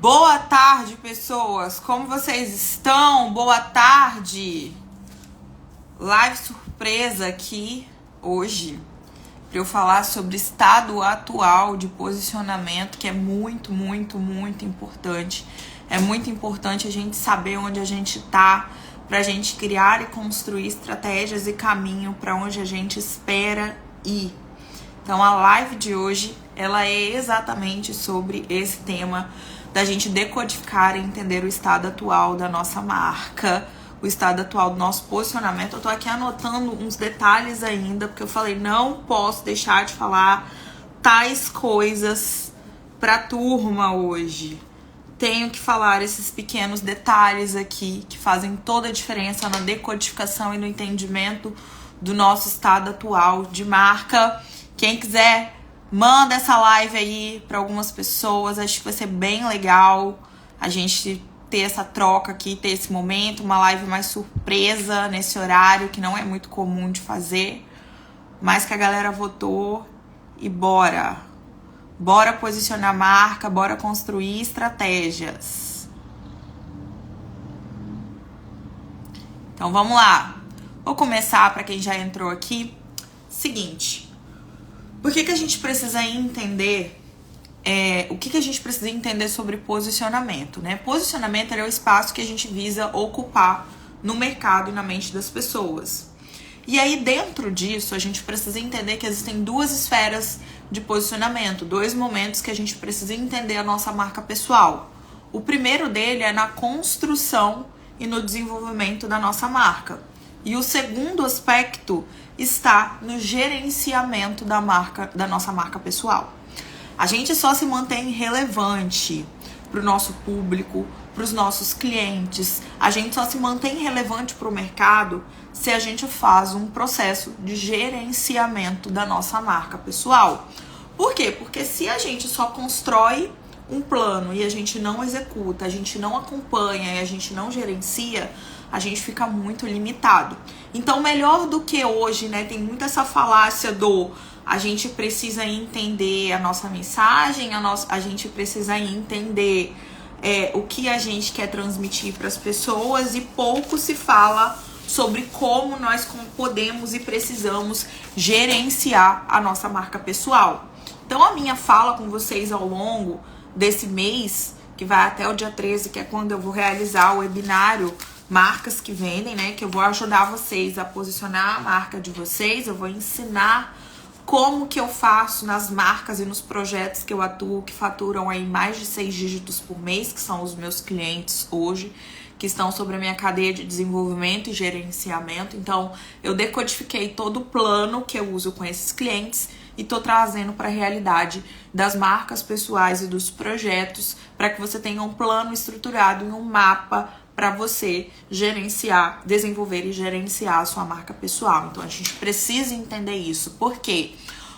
Boa tarde, pessoas! Como vocês estão? Boa tarde! Live surpresa aqui hoje para eu falar sobre estado atual de posicionamento, que é muito importante. É muito importante a gente saber onde a gente tá, para a gente criar e construir estratégias e caminho para onde a gente espera ir. Então a live de hoje, ela é exatamente sobre esse tema da gente decodificar e entender o estado atual da nossa marca, o estado atual do nosso posicionamento. Eu tô aqui anotando uns detalhes ainda, porque eu falei, não posso deixar de falar tais coisas pra turma hoje. Tenho que falar esses pequenos detalhes aqui, que fazem toda a diferença na decodificação e no entendimento do nosso estado atual de marca. Quem quiser, manda essa live aí para algumas pessoas. Acho que vai ser bem legal a gente ter essa troca aqui, ter esse momento, uma live mais surpresa nesse horário, que não é muito comum de fazer, mas que a galera votou e bora. Bora posicionar a marca, bora construir estratégias. Então vamos lá. Vou começar para quem já entrou aqui. Seguinte. Por que a gente precisa entender o que a gente precisa entender sobre posicionamento, né? Posicionamento é o espaço que a gente visa ocupar no mercado e na mente das pessoas. E aí, dentro disso, a gente precisa entender que existem duas esferas de posicionamento, dois momentos que a gente precisa entender a nossa marca pessoal. O primeiro dele é na construção e no desenvolvimento da nossa marca. E o segundo aspecto está no gerenciamento da nossa marca pessoal. A gente só se mantém relevante para o nosso público, para os nossos clientes. A gente só se mantém relevante para o mercado se a gente faz um processo de gerenciamento da nossa marca pessoal. Por quê? Porque se a gente só constrói um plano e a gente não executa, a gente não acompanha e a gente não gerencia, a gente fica muito limitado. Então, melhor do que hoje, né? Tem muito essa falácia do a gente precisa entender a nossa mensagem, a gente precisa entender o que a gente quer transmitir para as pessoas, e pouco se fala sobre como nós podemos e precisamos gerenciar a nossa marca pessoal. Então, a minha fala com vocês ao longo desse mês, que vai até o dia 13, que é quando eu vou realizar o webinário Marcas que Vendem, né? Que eu vou ajudar vocês a posicionar a marca de vocês. Eu vou ensinar como que eu faço nas marcas e nos projetos que eu atuo, que faturam aí mais de 6 dígitos por mês, que são os meus clientes hoje, que estão sobre a minha cadeia de desenvolvimento e gerenciamento. Então, eu decodifiquei todo o plano que eu uso com esses clientes e tô trazendo para a realidade das marcas pessoais e dos projetos, para que você tenha um plano estruturado e um mapa para você gerenciar, desenvolver e gerenciar a sua marca pessoal. Então, a gente precisa entender isso, porque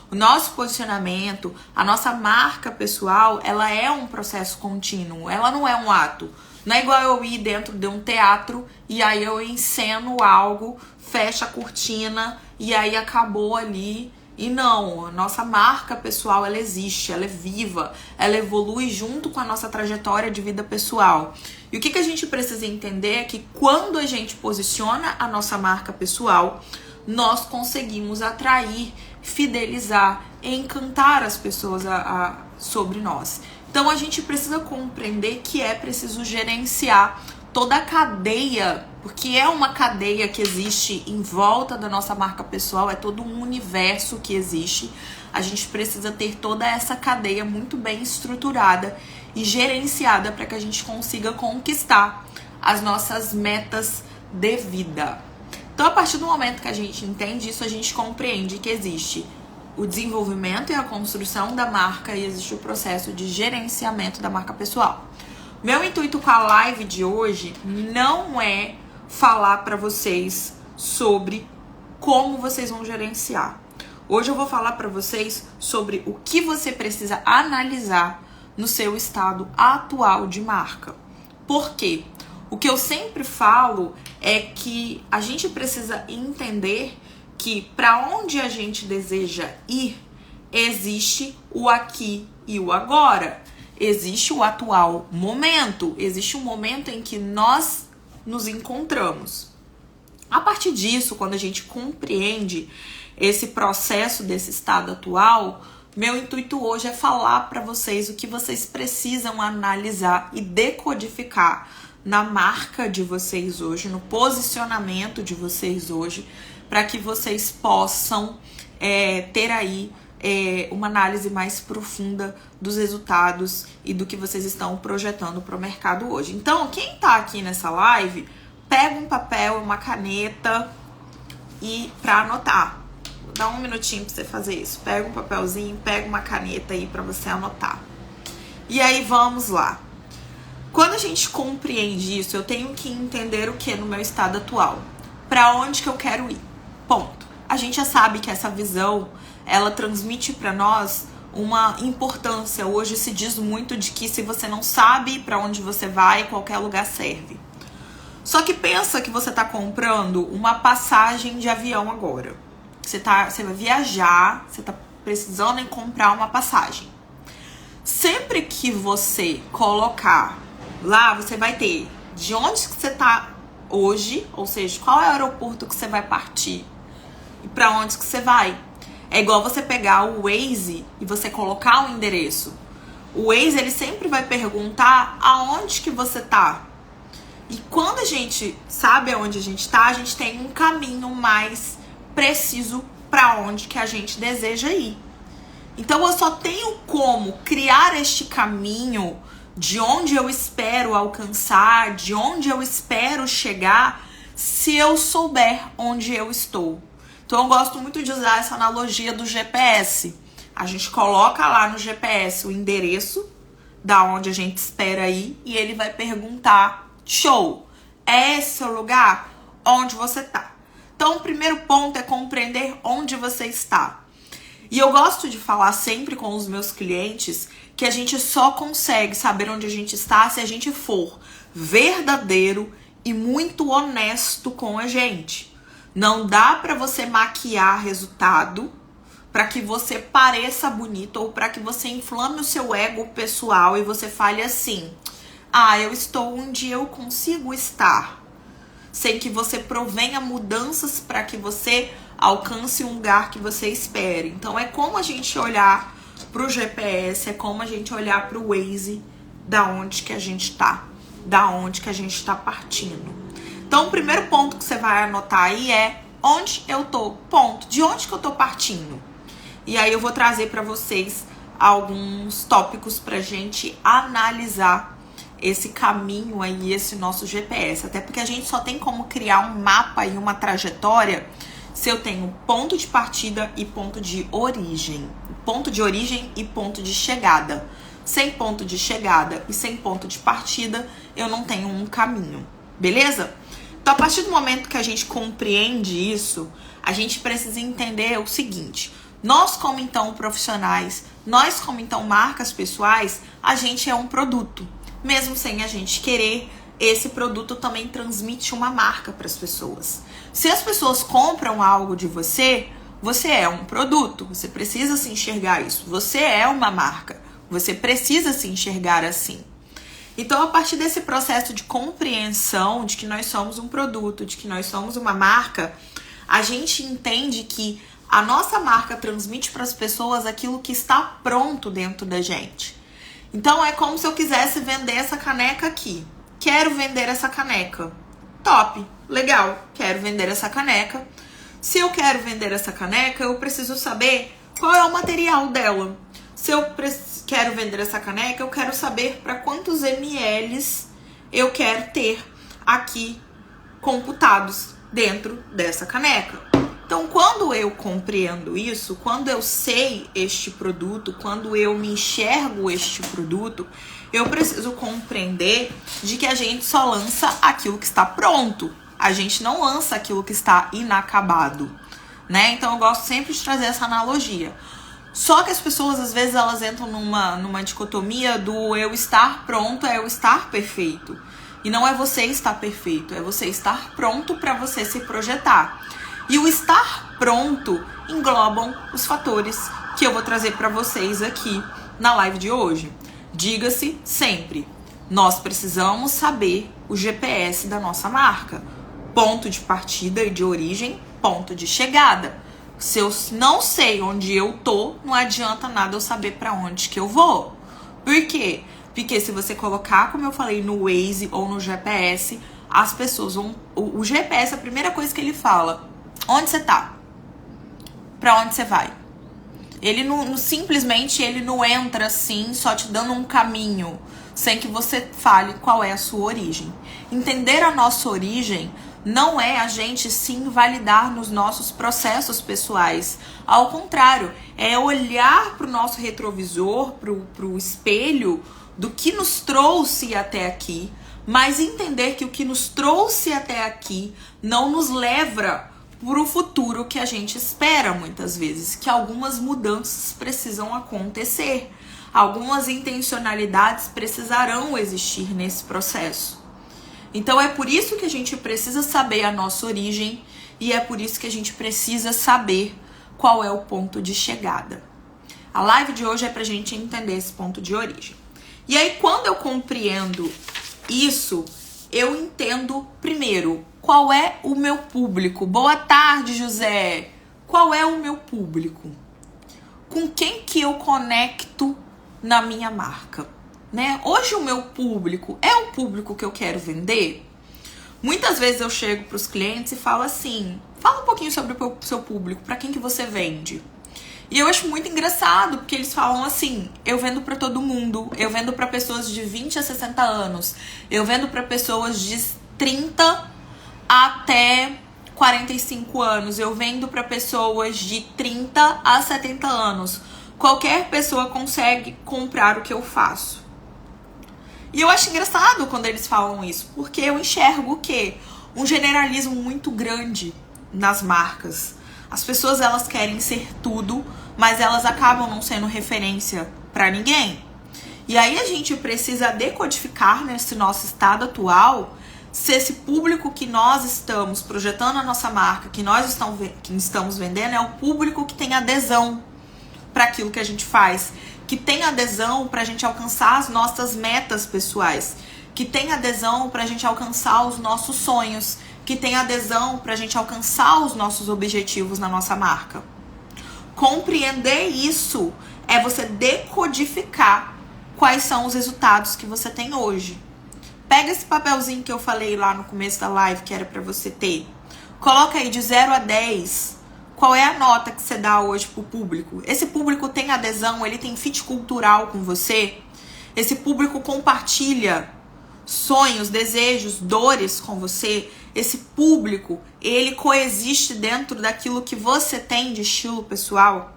o nosso posicionamento, a nossa marca pessoal, ela é um processo contínuo, ela não é um ato. Não é igual eu ir dentro de um teatro e aí eu enceno algo, fecho a cortina e aí acabou ali. E não, a nossa marca pessoal, ela existe, ela é viva, ela evolui junto com a nossa trajetória de vida pessoal. E o que a gente precisa entender é que quando a gente posiciona a nossa marca pessoal, nós conseguimos atrair, fidelizar, encantar as pessoas sobre nós. Então a gente precisa compreender que é preciso gerenciar toda a cadeia, porque é uma cadeia que existe em volta da nossa marca pessoal, é todo um universo que existe. A gente precisa ter toda essa cadeia muito bem estruturada e gerenciada para que a gente consiga conquistar as nossas metas de vida. Então, a partir do momento que a gente entende isso, a gente compreende que existe o desenvolvimento e a construção da marca e existe o processo de gerenciamento da marca pessoal. Meu intuito com a live de hoje não é falar para vocês sobre como vocês vão gerenciar. Hoje eu vou falar para vocês sobre o que você precisa analisar no seu estado atual de marca. Por quê? O que eu sempre falo é que a gente precisa entender que para onde a gente deseja ir, existe o aqui e o agora. existe o atual momento, existe um momento em que nós nos encontramos. A partir disso, quando a gente compreende esse processo desse estado atual, meu intuito hoje é falar para vocês o que vocês precisam analisar e decodificar na marca de vocês hoje, no posicionamento de vocês hoje, para que vocês possam ter aí uma análise mais profunda dos resultados e do que vocês estão projetando para o mercado hoje. Então, quem está aqui nessa live, pega um papel, uma caneta e para anotar. Vou dar um minutinho para você fazer isso. Pega um papelzinho, pega uma caneta aí para você anotar. E aí vamos lá. Quando a gente compreende isso, eu tenho que entender o que no meu estado atual. Para onde que eu quero ir? Ponto. A gente já sabe que essa visão, ela transmite para nós uma importância. Hoje se diz muito de que se você não sabe para onde você vai, qualquer lugar serve. Só que pensa que você está comprando uma passagem de avião agora. Você vai viajar, você está precisando em comprar uma passagem. Sempre que você colocar lá, você vai ter de onde que você está hoje, ou seja, qual é o aeroporto que você vai partir e para onde que você vai. É igual você pegar o Waze e você colocar o endereço. O Waze, ele sempre vai perguntar aonde que você tá. E quando a gente sabe aonde a gente tá, a gente tem um caminho mais preciso para onde que a gente deseja ir. Então eu só tenho como criar este caminho de onde eu espero alcançar, de onde eu espero chegar, se eu souber onde eu estou. Então eu gosto muito de usar essa analogia do GPS. A gente coloca lá no GPS o endereço da onde a gente espera ir e ele vai perguntar: show, é esse o lugar onde você tá? Então o primeiro ponto é compreender onde você está. E eu gosto de falar sempre com os meus clientes que a gente só consegue saber onde a gente está se a gente for verdadeiro e muito honesto com a gente. Não dá pra você maquiar resultado para que você pareça bonito ou para que você inflame o seu ego pessoal e você fale assim: ah, eu estou onde eu consigo estar, sem que você provenha mudanças para que você alcance um lugar que você espere. Então é como a gente olhar pro GPS, é como a gente olhar pro Waze, da onde que a gente tá, da onde que a gente tá partindo. Então o primeiro ponto que você vai anotar aí é onde eu tô, ponto, de onde que eu tô partindo. E aí eu vou trazer para vocês alguns tópicos pra gente analisar esse caminho aí, esse nosso GPS. Até porque a gente só tem como criar um mapa e uma trajetória se eu tenho ponto de partida e ponto de origem. Ponto de origem e ponto de chegada. Sem ponto de chegada e sem ponto de partida, eu não tenho um caminho. Beleza? Então, a partir do momento que a gente compreende isso, a gente precisa entender o seguinte: nós, como então profissionais, nós, como então marcas pessoais, a gente é um produto. Mesmo sem a gente querer, esse produto também transmite uma marca para as pessoas. Se as pessoas compram algo de você, você é um produto. Você precisa se enxergar isso. Você é uma marca. Você precisa se enxergar assim. Então, a partir desse processo de compreensão de que nós somos um produto, de que nós somos uma marca, a gente entende que a nossa marca transmite para as pessoas aquilo que está pronto dentro da gente. Então, é como se eu quisesse vender essa caneca aqui. Quero vender essa caneca. Top, legal, quero vender essa caneca. Se eu quero vender essa caneca, eu preciso saber qual é o material dela. Se eu quero vender essa caneca, eu quero saber para quantos ml eu quero ter aqui computados dentro dessa caneca. Então, quando eu compreendo isso, quando eu sei este produto, quando eu me enxergo este produto, eu preciso compreender de que a gente só lança aquilo que está pronto. A gente não lança aquilo que está inacabado, né? Então, eu gosto sempre de trazer essa analogia. Só que as pessoas, às vezes, elas entram numa dicotomia do eu estar pronto é eu estar perfeito. E não é você estar perfeito, é você estar pronto para você se projetar. E o estar pronto englobam os fatores que eu vou trazer para vocês aqui na live de hoje. Diga-se sempre, nós precisamos saber o GPS da nossa marca. Ponto de partida e de origem, ponto de chegada. Se eu não sei onde eu tô, não adianta nada eu saber para onde que eu vou. Por quê? Porque se você colocar, como eu falei, no Waze ou no GPS, as pessoas vão... O GPS, a primeira coisa que ele fala, onde você tá? Pra onde você vai? Ele não simplesmente ele não entra assim, só te dando um caminho, sem que você fale qual é a sua origem. Entender a nossa origem não é a gente se invalidar nos nossos processos pessoais. Ao contrário, é olhar para o nosso retrovisor, para o espelho do que nos trouxe até aqui, mas entender que o que nos trouxe até aqui não nos leva para o futuro que a gente espera muitas vezes, que algumas mudanças precisam acontecer, algumas intencionalidades precisarão existir nesse processo. Então é por isso que a gente precisa saber a nossa origem e é por isso que a gente precisa saber qual é o ponto de chegada. A live de hoje é pra gente entender esse ponto de origem. E aí quando eu compreendo isso, eu entendo primeiro qual é o meu público. Boa tarde, José. Qual é o meu público? Com quem que eu conecto na minha marca? Né? Hoje o meu público é o público que eu quero vender? Muitas vezes eu chego para os clientes e falo assim, fala um pouquinho sobre o seu público, para quem que você vende? E eu acho muito engraçado, porque eles falam assim, eu vendo para todo mundo, eu vendo para pessoas de 20 a 60 anos, eu vendo para pessoas de 30 até 45 anos, eu vendo para pessoas de 30 a 70 anos. Qualquer pessoa consegue comprar o que eu faço. E eu acho engraçado quando eles falam isso, porque eu enxergo o quê? Um generalismo muito grande nas marcas. As pessoas, elas querem ser tudo, mas elas acabam não sendo referência para ninguém. E aí a gente precisa decodificar nesse nosso estado atual se esse público que nós estamos projetando a nossa marca, que nós estamos vendendo, é o público que tem adesão para aquilo que a gente faz, que tem adesão para a gente alcançar as nossas metas pessoais, que tem adesão para a gente alcançar os nossos sonhos, que tem adesão para a gente alcançar os nossos objetivos na nossa marca. Compreender isso é você decodificar quais são os resultados que você tem hoje. Pega esse papelzinho que eu falei lá no começo da live, que era para você ter. Coloca aí de 0 a 10. Qual é a nota que você dá hoje pro público? Esse público tem adesão, ele tem fit cultural com você? Esse público compartilha sonhos, desejos, dores com você? Esse público, ele coexiste dentro daquilo que você tem de estilo pessoal?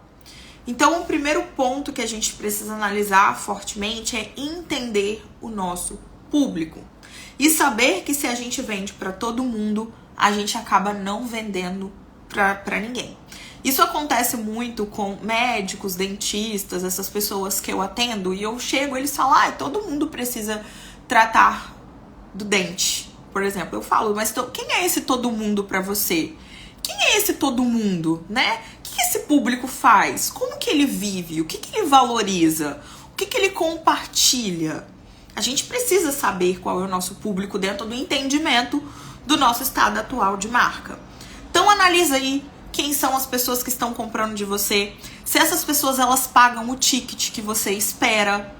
Então, o primeiro ponto que a gente precisa analisar fortemente é entender o nosso público. E saber que se a gente vende para todo mundo, a gente acaba não vendendo para ninguém. Isso acontece muito com médicos, dentistas, essas pessoas que eu atendo, e eu chego e eles falam, todo mundo precisa tratar do dente, por exemplo. Eu falo, mas quem é esse todo mundo para você? Quem é esse todo mundo, né? O que esse público faz? Como que ele vive? O que ele valoriza? O que ele compartilha? A gente precisa saber qual é o nosso público dentro do entendimento do nosso estado atual de marca. Então analisa aí quem são as pessoas que estão comprando de você. Se essas pessoas, elas pagam o ticket que você espera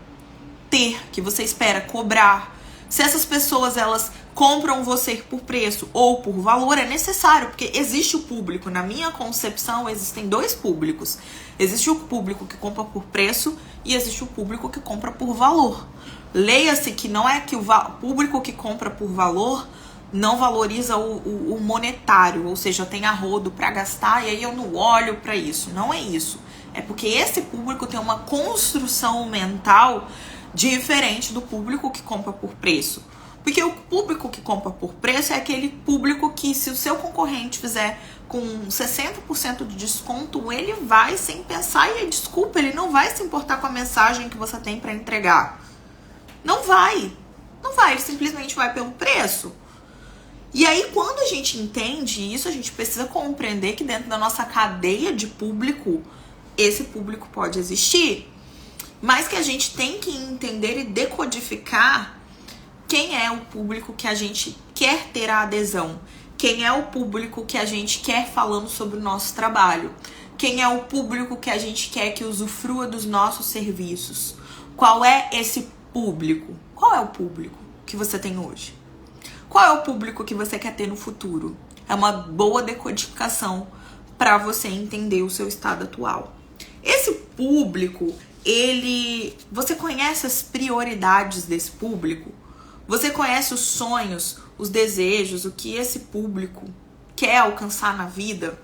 ter, que você espera cobrar. Se essas pessoas, elas compram você por preço ou por valor, é necessário, porque existe o público. Na minha concepção, existem dois públicos. Existe o público que compra por preço e existe o público que compra por valor. Leia-se que não é que o público que compra por valor não valoriza o monetário, ou seja, tem a rodo para gastar e aí eu não olho para isso. Não é isso. É porque esse público tem uma construção mental diferente do público que compra por preço. Porque o público que compra por preço é aquele público que, se o seu concorrente fizer com 60% de desconto, ele vai sem pensar e, desculpa, ele não vai se importar com a mensagem que você tem para entregar. Não vai. Não vai, ele simplesmente vai pelo preço. E aí, quando a gente entende isso, a gente precisa compreender que dentro da nossa cadeia de público, esse público pode existir. mas que a gente tem que entender e decodificar quem é o público que a gente quer ter a adesão, quem é o público que a gente quer falando sobre o nosso trabalho, quem é o público que a gente quer que usufrua dos nossos serviços. Qual é esse público? Qual é o público que você tem hoje? Qual é o público que você quer ter no futuro? É uma boa decodificação para você entender o seu estado atual. Esse público, você conhece as prioridades desse público? Você conhece os sonhos, os desejos, o que esse público quer alcançar na vida?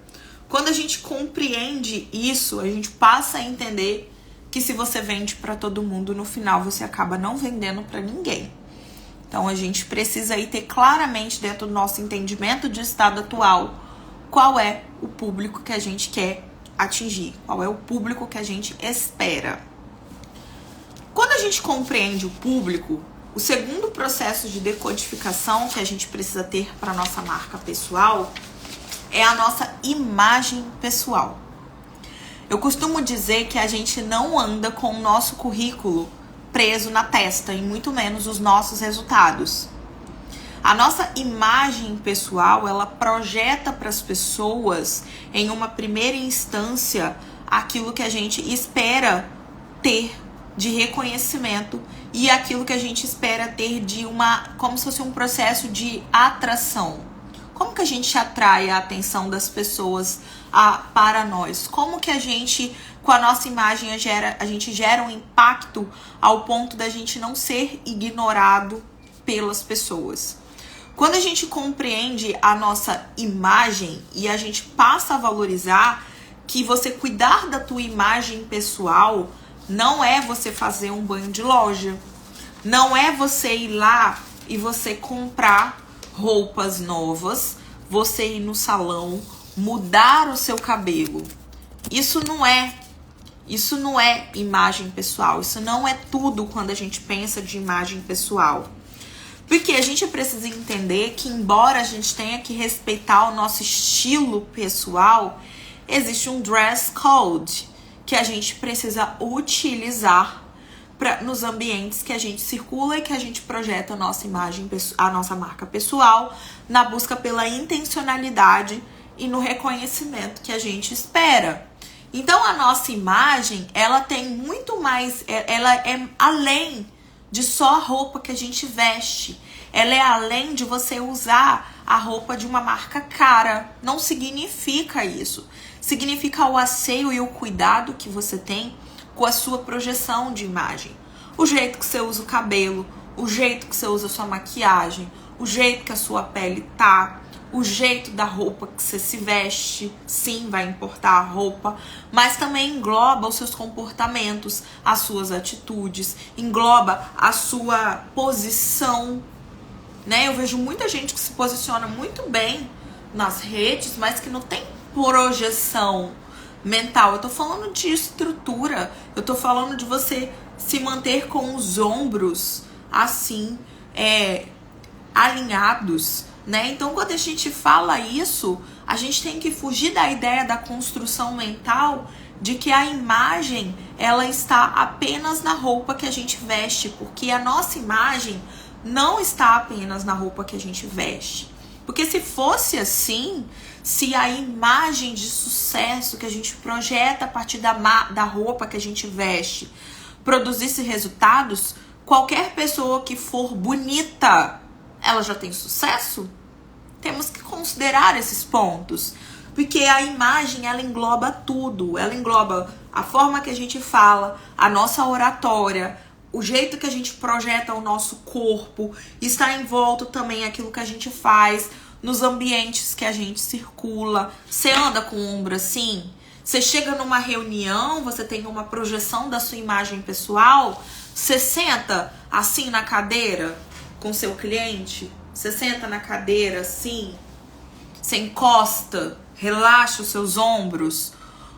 Quando a gente compreende isso, a gente passa a entender que se você vende para todo mundo, no final você acaba não vendendo para ninguém. Então a gente precisa aí ter claramente dentro do nosso entendimento de estado atual qual é o público que a gente quer atingir, qual é o público que a gente espera. Quando a gente compreende o público, o segundo processo de decodificação que a gente precisa ter para a nossa marca pessoal é a nossa imagem pessoal. Eu costumo dizer que a gente não anda com o nosso currículo preso na testa e muito menos os nossos resultados. A nossa imagem pessoal, ela projeta para as pessoas, em uma primeira instância, aquilo que a gente espera ter de reconhecimento e aquilo que a gente espera ter de como se fosse um processo de atração. Como que a gente atrai a atenção das pessoas para nós? Como que a gente, com a nossa imagem, a gente gera um impacto ao ponto da gente não ser ignorado pelas pessoas? Quando a gente compreende a nossa imagem e a gente passa a valorizar que você cuidar da tua imagem pessoal não é você fazer um banho de loja, não é você ir lá e você comprar roupas novas, você ir no salão, mudar o seu cabelo. Isso não é imagem pessoal, isso não é tudo quando a gente pensa de imagem pessoal. Porque a gente precisa entender que, embora a gente tenha que respeitar o nosso estilo pessoal, existe um dress code que a gente precisa utilizar nos ambientes que a gente circula e que a gente projeta a nossa imagem, a nossa marca pessoal, na busca pela intencionalidade e no reconhecimento que a gente espera. Então, a nossa imagem, ela tem muito mais, ela é além de só a roupa que a gente veste. Ela é além de você usar a roupa de uma marca cara. Não significa isso. Significa o asseio e o cuidado que você tem com a sua projeção de imagem. O jeito que você usa o cabelo, o jeito que você usa a sua maquiagem, o jeito que a sua pele tá, o jeito da roupa que você se veste. Sim, vai importar a roupa, mas também engloba os seus comportamentos, as suas atitudes, engloba a sua posição, né? Eu vejo muita gente que se posiciona muito bem nas redes, mas que não tem projeção mental. Eu tô falando de estrutura, eu tô falando de você se manter com os ombros assim, alinhados, né? Então, quando a gente fala isso, a gente tem que fugir da ideia da construção mental de que a imagem, ela está apenas na roupa que a gente veste, porque a nossa imagem não está apenas na roupa que a gente veste. Porque se fosse assim, se a imagem de sucesso que a gente projeta a partir da roupa que a gente veste produzisse resultados, qualquer pessoa que for bonita, ela já tem sucesso? Temos que considerar esses pontos, porque a imagem, ela engloba tudo, ela engloba a forma que a gente fala, a nossa oratória, o jeito que a gente projeta o nosso corpo, está envolto também aquilo que a gente faz nos ambientes que a gente circula. Você anda com o ombro assim? Você chega numa reunião, você tem uma projeção da sua imagem pessoal, você senta assim na cadeira com seu cliente? Você senta na cadeira assim, você encosta, relaxa os seus ombros,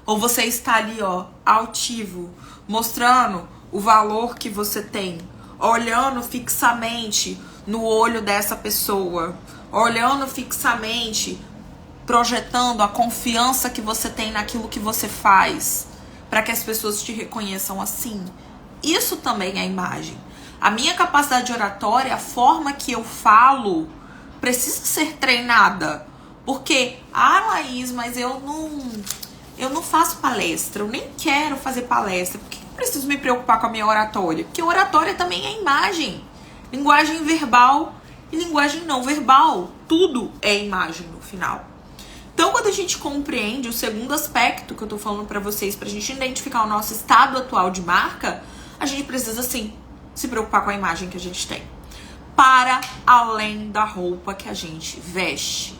ou você está ali, ó, altivo, mostrando o valor que você tem, olhando fixamente no olho dessa pessoa, olhando fixamente, projetando a confiança que você tem naquilo que você faz, para que as pessoas te reconheçam assim? Isso também é imagem. A minha capacidade oratória, a forma que eu falo, precisa ser treinada. Porque, Laís, mas eu não faço palestra, eu nem quero fazer palestra. Por que eu preciso me preocupar com a minha oratória? Porque oratória também é imagem. Linguagem verbal e linguagem não verbal. Tudo é imagem no final. Então, quando a gente compreende o segundo aspecto que eu tô falando pra vocês, pra gente identificar o nosso estado atual de marca, a gente precisa, sim, se preocupar com a imagem que a gente tem. Para além da roupa que a gente veste.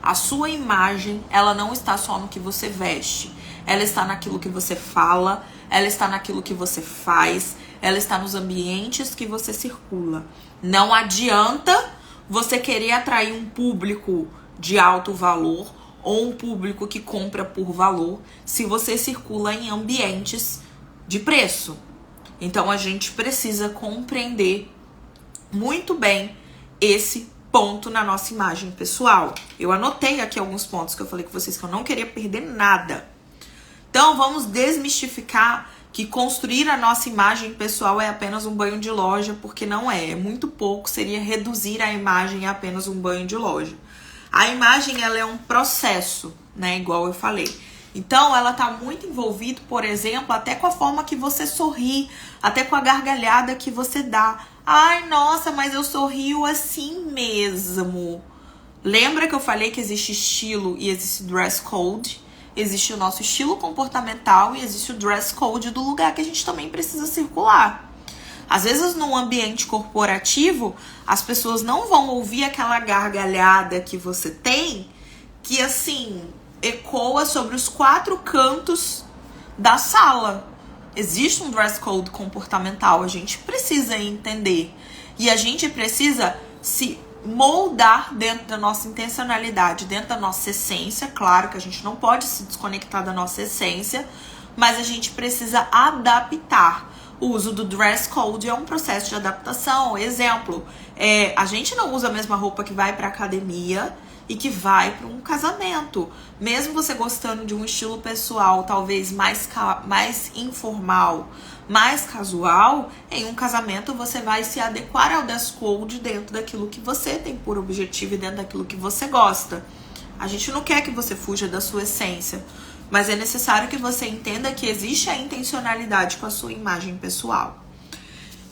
A sua imagem, ela não está só no que você veste. Ela está naquilo que você fala, ela está naquilo que você faz, ela está nos ambientes que você circula. Não adianta você querer atrair um público de alto valor ou um público que compra por valor se você circula em ambientes de preço. Então, a gente precisa compreender muito bem esse ponto na nossa imagem pessoal. Eu anotei aqui alguns pontos que eu falei com vocês que eu não queria perder nada. Então, vamos desmistificar que construir a nossa imagem pessoal é apenas um banho de loja, porque não é. É muito pouco, seria reduzir a imagem a apenas um banho de loja. A imagem, ela é um processo, né? Igual eu falei. Então, ela tá muito envolvida, por exemplo, até com a forma que você sorri, até com a gargalhada que você dá. Ai, nossa, mas eu sorrio assim mesmo. Lembra que eu falei que existe estilo e existe dress code? Existe o nosso estilo comportamental e existe o dress code do lugar que a gente também precisa circular. Às vezes, num ambiente corporativo, as pessoas não vão ouvir aquela gargalhada que você tem, que assim, ecoa sobre os 4 cantos da sala. Existe um dress code comportamental, a gente precisa entender. E a gente precisa se moldar dentro da nossa intencionalidade, dentro da nossa essência. Claro que a gente não pode se desconectar da nossa essência, mas a gente precisa adaptar. O uso do dress code é um processo de adaptação. Exemplo, a gente não usa a mesma roupa que vai para academia e que vai para um casamento. Mesmo você gostando de um estilo pessoal, talvez mais informal, mais casual, em um casamento você vai se adequar ao dress code dentro daquilo que você tem por objetivo e dentro daquilo que você gosta. A gente não quer que você fuja da sua essência, mas é necessário que você entenda que existe a intencionalidade com a sua imagem pessoal.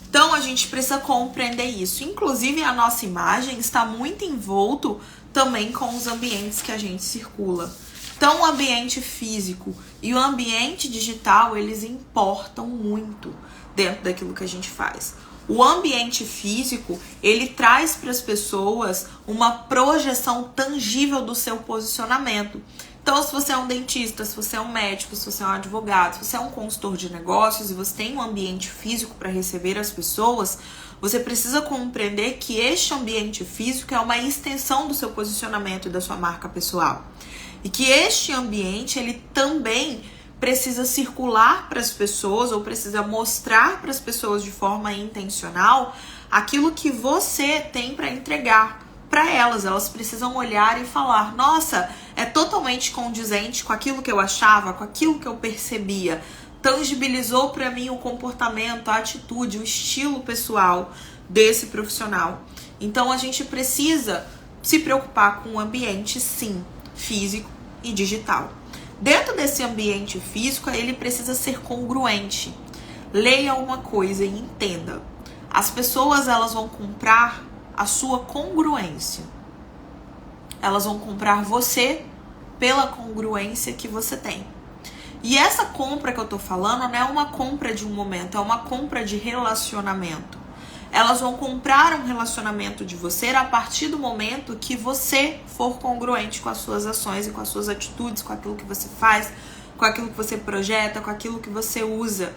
Então, a gente precisa compreender isso. Inclusive, a nossa imagem está muito envolto também com os ambientes que a gente circula. Então, o ambiente físico e o ambiente digital, eles importam muito dentro daquilo que a gente faz. O ambiente físico, ele traz para as pessoas uma projeção tangível do seu posicionamento. Então, se você é um dentista, se você é um médico, se você é um advogado, se você é um consultor de negócios e você tem um ambiente físico para receber as pessoas, você precisa compreender que este ambiente físico é uma extensão do seu posicionamento e da sua marca pessoal. E que este ambiente, ele também precisa circular para as pessoas ou precisa mostrar para as pessoas de forma intencional aquilo que você tem para entregar para elas. Elas precisam olhar e falar: nossa, é totalmente condizente com aquilo que eu achava, com aquilo que eu percebia. Tangibilizou para mim o comportamento, a atitude, o estilo pessoal desse profissional. Então a gente precisa se preocupar com o ambiente, sim, físico e digital. Dentro desse ambiente físico, ele precisa ser congruente. Leia uma coisa e entenda. As pessoas, elas vão comprar a sua congruência. Elas vão comprar você pela congruência que você tem. E essa compra que eu tô falando não é uma compra de um momento, é uma compra de relacionamento. Elas vão comprar um relacionamento de você a partir do momento que você for congruente com as suas ações e com as suas atitudes, com aquilo que você faz, com aquilo que você projeta, com aquilo que você usa.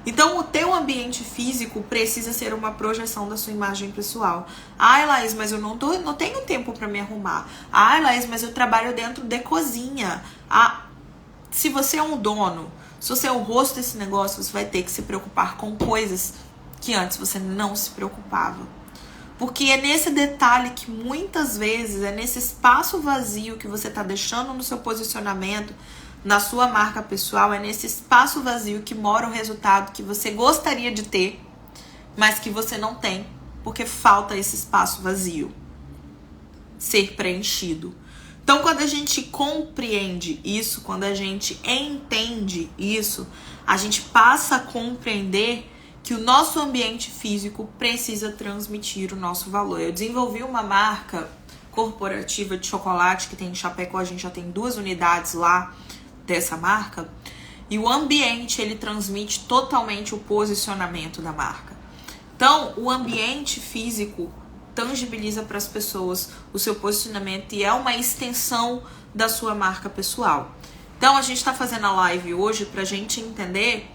Então, o teu ambiente físico precisa ser uma projeção da sua imagem pessoal. Ai, Laís, mas eu não tenho tempo para me arrumar. Ai, Laís, mas eu trabalho dentro de cozinha. Se você é um dono, se você é o rosto desse negócio, você vai ter que se preocupar com coisas que antes você não se preocupava. Porque é nesse detalhe que muitas vezes, é nesse espaço vazio que você está deixando no seu posicionamento, na sua marca pessoal, é nesse espaço vazio que mora o resultado que você gostaria de ter, mas que você não tem, porque falta esse espaço vazio ser preenchido. Então, quando a gente compreende isso, quando a gente entende isso, a gente passa a compreender que o nosso ambiente físico precisa transmitir o nosso valor. Eu desenvolvi uma marca corporativa de chocolate que tem em Chapecó, a gente já tem 2 unidades lá dessa marca, e o ambiente, ele transmite totalmente o posicionamento da marca. Então, o ambiente físico tangibiliza para as pessoas o seu posicionamento e é uma extensão da sua marca pessoal. Então, a gente está fazendo a live hoje para a gente entender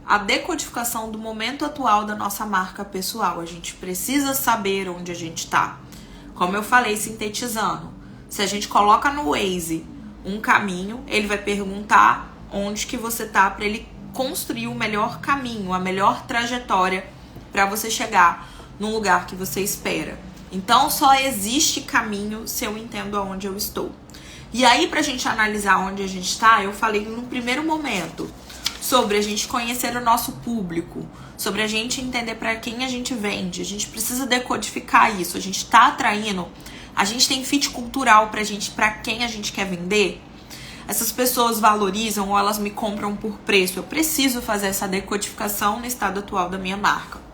a decodificação do momento atual da nossa marca pessoal. A gente precisa saber onde a gente está. Como eu falei, sintetizando, se a gente coloca no Waze um caminho, ele vai perguntar onde que você tá para ele construir o melhor caminho, a melhor trajetória para você chegar no lugar que você espera. Então, só existe caminho se eu entendo aonde eu estou. E aí, pra gente analisar onde a gente está, eu falei no primeiro momento sobre a gente conhecer o nosso público, sobre a gente entender para quem a gente vende. A gente precisa decodificar isso. A gente tá atraindo, a gente tem fit cultural para quem a gente quer vender. Essas pessoas valorizam ou elas me compram por preço. Eu preciso fazer essa decodificação no estado atual da minha marca.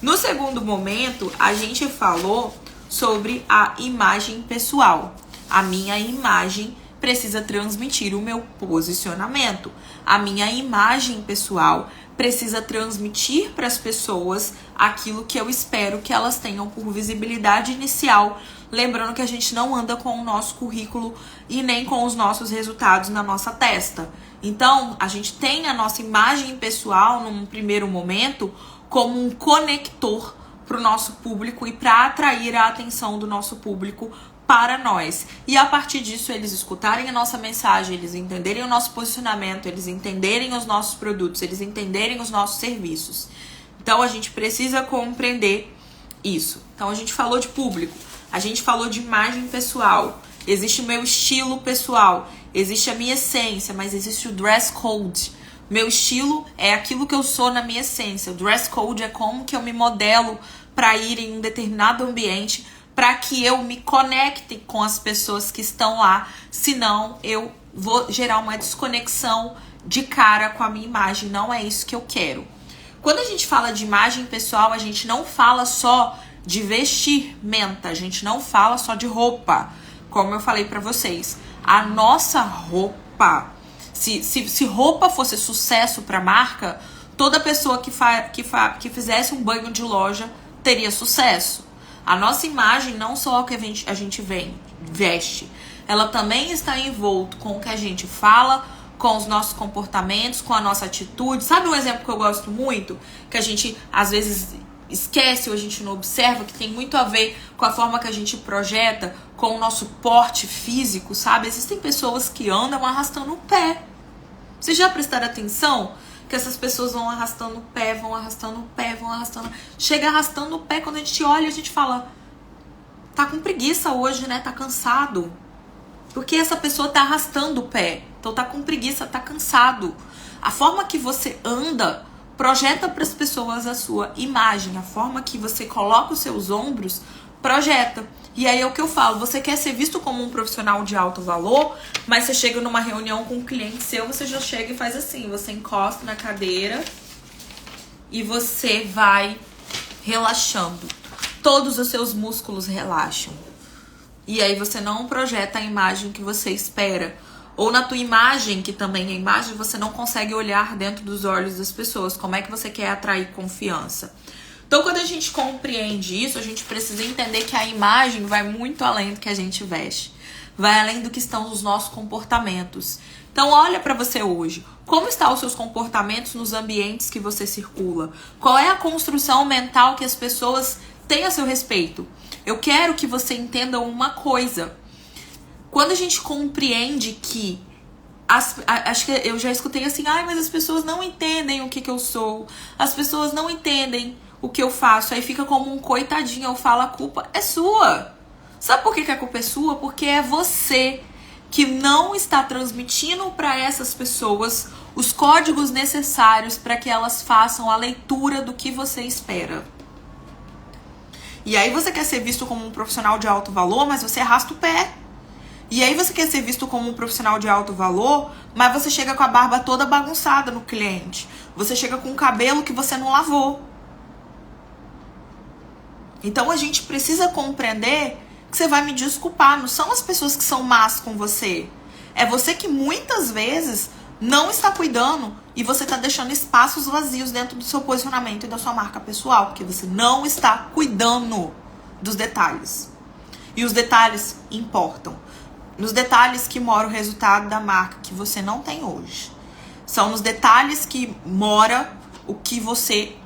No segundo momento, a gente falou sobre a imagem pessoal. A minha imagem precisa transmitir o meu posicionamento. A minha imagem pessoal precisa transmitir para as pessoas aquilo que eu espero que elas tenham por visibilidade inicial. Lembrando que a gente não anda com o nosso currículo e nem com os nossos resultados na nossa testa. Então, a gente tem a nossa imagem pessoal, num primeiro momento, como um conector para o nosso público e para atrair a atenção do nosso público para nós. E a partir disso, eles escutarem a nossa mensagem, eles entenderem o nosso posicionamento, eles entenderem os nossos produtos, eles entenderem os nossos serviços. Então, a gente precisa compreender isso. Então, a gente falou de público, a gente falou de imagem pessoal, existe o meu estilo pessoal, existe a minha essência, mas existe o dress code. Meu estilo é aquilo que eu sou na minha essência. O dress code é como que eu me modelo para ir em um determinado ambiente, para que eu me conecte com as pessoas que estão lá. Senão, eu vou gerar uma desconexão de cara com a minha imagem. Não é isso que eu quero. Quando a gente fala de imagem pessoal, a gente não fala só de vestimenta. A gente não fala só de roupa. Como eu falei para vocês. A nossa roupa... Se roupa fosse sucesso para a marca, toda pessoa que fizesse um banho de loja teria sucesso. A nossa imagem, não só o que a gente veste, ela também está envolto com o que a gente fala, com os nossos comportamentos, com a nossa atitude. Sabe um exemplo que eu gosto muito? Que a gente, às vezes, esquece ou a gente não observa, que tem muito a ver com a forma que a gente projeta, com o nosso porte físico, sabe? Existem pessoas que andam arrastando o pé. Vocês já prestaram atenção que essas pessoas vão arrastando o pé, vão arrastando o pé, vão arrastando... Chega arrastando o pé, quando a gente olha, a gente fala... Tá com preguiça hoje, né? Tá cansado. Porque essa pessoa tá arrastando o pé. Então tá com preguiça, tá cansado. A forma que você anda projeta para as pessoas a sua imagem. A forma que você coloca os seus ombros projeta. E aí é o que eu falo, você quer ser visto como um profissional de alto valor, mas você chega numa reunião com um cliente seu, você já chega e faz assim, você encosta na cadeira e você vai relaxando. Todos os seus músculos relaxam. E aí você não projeta a imagem que você espera. Ou na tua imagem, que também é imagem, você não consegue olhar dentro dos olhos das pessoas. Como é que você quer atrair confiança? Então, quando a gente compreende isso, a gente precisa entender que a imagem vai muito além do que a gente veste. Vai além do que estão os nossos comportamentos. Então, olha para você hoje. Como estão os seus comportamentos nos ambientes que você circula? Qual é a construção mental que as pessoas têm a seu respeito? Eu quero que você entenda uma coisa. Quando a gente compreende que... acho que eu já escutei assim, mas as pessoas não entendem o que eu sou. As pessoas não entendem o que eu faço. Aí fica como um coitadinho. Eu falo, a culpa é sua. Sabe por que a culpa é sua? Porque é você que não está transmitindo para essas pessoas os códigos necessários para que elas façam a leitura do que você espera. E aí você quer ser visto como um profissional de alto valor, mas você arrasta o pé. E aí você quer ser visto como um profissional de alto valor, mas você chega com a barba toda bagunçada no cliente. Você chega com o cabelo que você não lavou. Então a gente precisa compreender que você vai me desculpar. Não são as pessoas que são más com você. É você que muitas vezes não está cuidando e você está deixando espaços vazios dentro do seu posicionamento e da sua marca pessoal, porque você não está cuidando dos detalhes. E os detalhes importam. Nos detalhes que mora o resultado da marca que você não tem hoje. São nos detalhes que mora o que você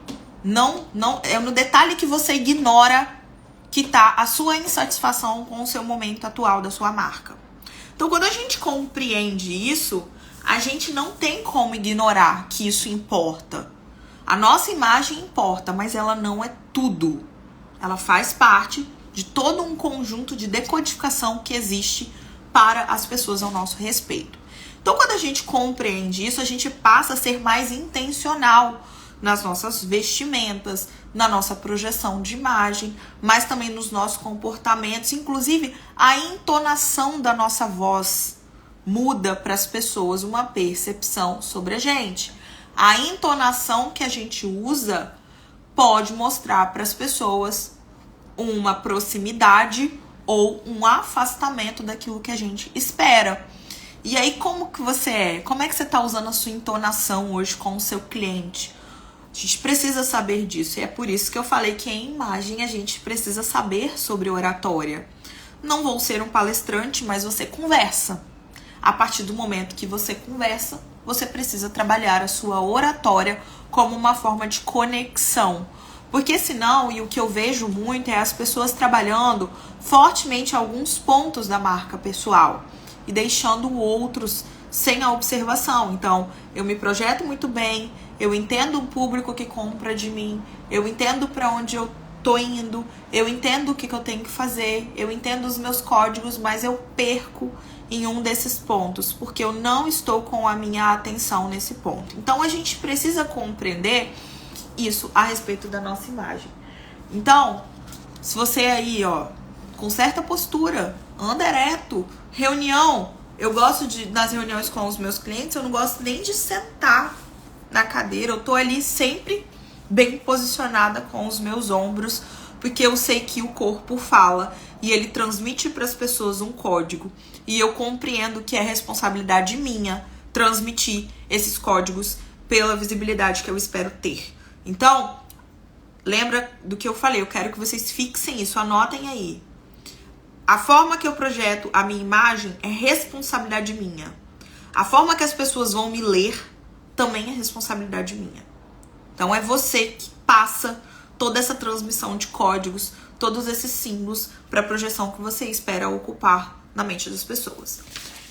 é no detalhe que você ignora que tá a sua insatisfação com o seu momento atual da sua marca. Então, quando a gente compreende isso, a gente não tem como ignorar que isso importa. A nossa imagem importa, mas ela não é tudo. Ela faz parte de todo um conjunto de decodificação que existe para as pessoas ao nosso respeito. Então, quando a gente compreende isso, a gente passa a ser mais intencional nas nossas vestimentas, na nossa projeção de imagem, mas também nos nossos comportamentos. Inclusive, a entonação da nossa voz muda para as pessoas uma percepção sobre a gente. A entonação que a gente usa pode mostrar para as pessoas uma proximidade ou um afastamento daquilo que a gente espera. E aí, como que você é? Como é que você está usando a sua entonação hoje com o seu cliente? A gente precisa saber disso. E é por isso que eu falei que em imagem a gente precisa saber sobre oratória. Não vou ser um palestrante, mas você conversa. A partir do momento que você conversa, você precisa trabalhar a sua oratória como uma forma de conexão. Porque senão, e o que eu vejo muito é as pessoas trabalhando fortemente alguns pontos da marca pessoal e deixando outros sem a observação. Então, eu me projeto muito bem, eu entendo o público que compra de mim, eu entendo para onde eu tô indo, eu entendo o que eu tenho que fazer, eu entendo os meus códigos, mas eu perco em um desses pontos, porque eu não estou com a minha atenção nesse ponto. Então, a gente precisa compreender isso a respeito da nossa imagem. Então, se você aí, com certa postura, anda ereto, reunião, eu gosto nas reuniões com os meus clientes, eu não gosto nem de sentar na cadeira, eu tô ali sempre bem posicionada com os meus ombros, porque eu sei que o corpo fala e ele transmite para as pessoas um código, e eu compreendo que é responsabilidade minha transmitir esses códigos pela visibilidade que eu espero ter. Então, lembra do que eu falei, eu quero que vocês fixem isso, anotem aí. A forma que eu projeto a minha imagem é responsabilidade minha. A forma que as pessoas vão me ler também é responsabilidade minha. Então, é você que passa toda essa transmissão de códigos, todos esses símbolos para a projeção que você espera ocupar na mente das pessoas.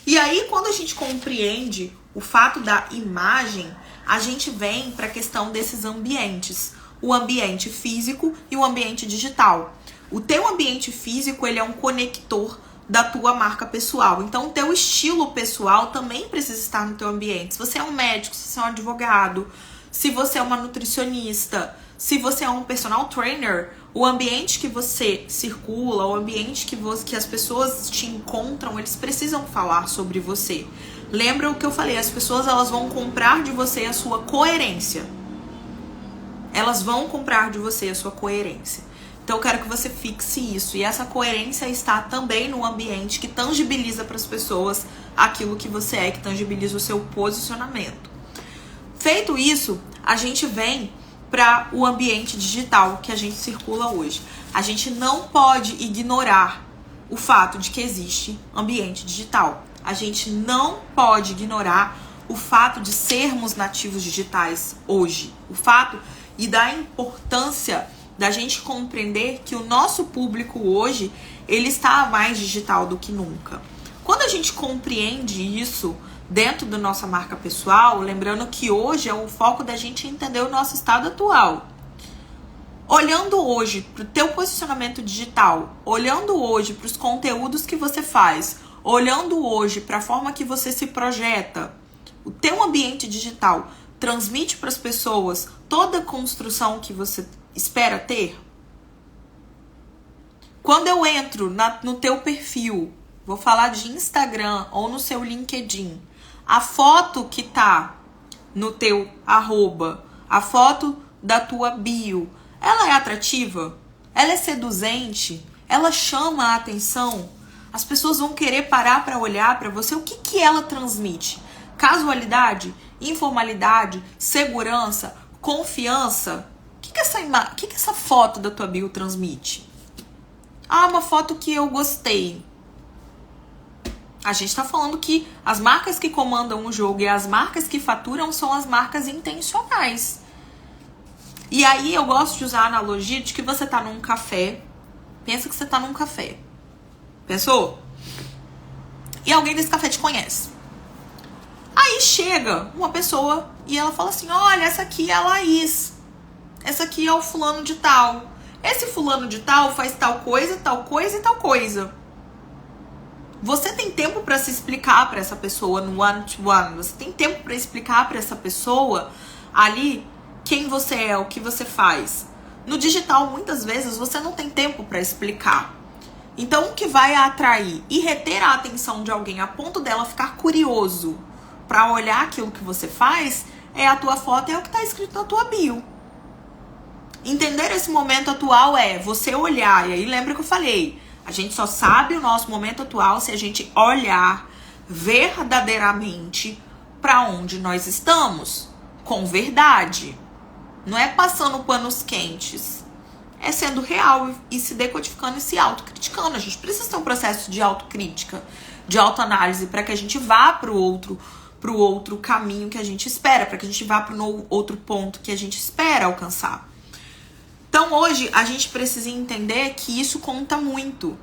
E aí, quando a gente compreende o fato da imagem, a gente vem para a questão desses ambientes. O ambiente físico e o ambiente digital. O teu ambiente físico, ele é um conector da tua marca pessoal. Então, o teu estilo pessoal também precisa estar no teu ambiente. Se você é um médico, se você é um advogado, se você é uma nutricionista, se você é um personal trainer, o ambiente que você circula, o ambiente que as pessoas te encontram, eles precisam falar sobre você. Lembra o que eu falei, as pessoas elas vão comprar de você a sua coerência. Elas vão comprar de você a sua coerência. Então eu quero que você fixe isso. E essa coerência está também no ambiente que tangibiliza para as pessoas aquilo que você é, que tangibiliza o seu posicionamento. Feito isso, a gente vem para o ambiente digital que a gente circula hoje. A gente não pode ignorar o fato de que existe ambiente digital. A gente não pode ignorar o fato de sermos nativos digitais hoje. O fato e da importância da gente compreender que o nosso público hoje, ele está mais digital do que nunca. Quando a gente compreende isso dentro da nossa marca pessoal, lembrando que hoje é o foco da gente entender o nosso estado atual. Olhando hoje para o teu posicionamento digital, olhando hoje para os conteúdos que você faz, olhando hoje para a forma que você se projeta, o teu ambiente digital transmite para as pessoas toda a construção que você espera ter? Quando eu entro no teu perfil, vou falar de Instagram ou no seu LinkedIn, a foto que tá no teu arroba, a foto da tua bio, ela é atrativa? Ela é seduzente? Ela chama a atenção? As pessoas vão querer parar para olhar para você? O que ela transmite? Casualidade? Informalidade? Segurança? Confiança? O que essa foto da tua bio transmite? Ah, uma foto que eu gostei. A gente tá falando que as marcas que comandam o jogo e as marcas que faturam são as marcas intencionais. E aí eu gosto de usar a analogia de que você tá num café. Pensa que você tá num café. Pensou? E alguém desse café te conhece. Aí chega uma pessoa e ela fala assim: olha, essa aqui é a Laís. Essa aqui é o fulano de tal. Esse fulano de tal faz tal coisa e tal coisa. Você tem tempo para se explicar para essa pessoa no one-to-one. Você tem tempo para explicar para essa pessoa ali quem você é, o que você faz. No digital, muitas vezes, você não tem tempo para explicar. Então, o que vai atrair e reter a atenção de alguém a ponto dela ficar curioso para olhar aquilo que você faz é a tua foto e é o que está escrito na tua bio. Entender esse momento atual é você olhar, e aí lembra que eu falei, a gente só sabe o nosso momento atual se a gente olhar verdadeiramente para onde nós estamos, com verdade. Não é passando panos quentes, é sendo real e se decodificando e se autocriticando. A gente precisa ter um processo de autocrítica, de autoanálise, para que a gente vá pro outro caminho que a gente espera, para que a gente vá pro outro ponto que a gente espera alcançar. Então hoje a gente precisa entender que isso conta muito.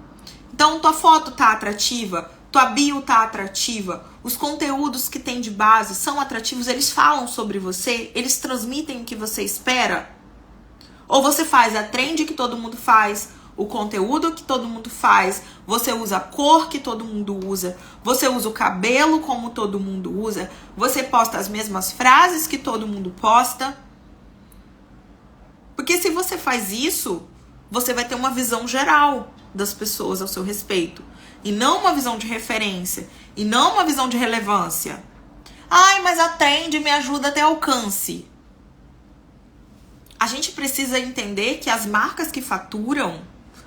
Então tua foto tá atrativa, tua bio tá atrativa, os conteúdos que tem de base são atrativos, eles falam sobre você, eles transmitem o que você espera? Ou você faz a trend que todo mundo faz, o conteúdo que todo mundo faz, você usa a cor que todo mundo usa, você usa o cabelo como todo mundo usa, você posta as mesmas frases que todo mundo posta? Porque se você faz isso, você vai ter uma visão geral das pessoas ao seu respeito. E não uma visão de referência. E não uma visão de relevância. Ai, mas a trend me ajuda a ter alcance. A gente precisa entender que as marcas que faturam,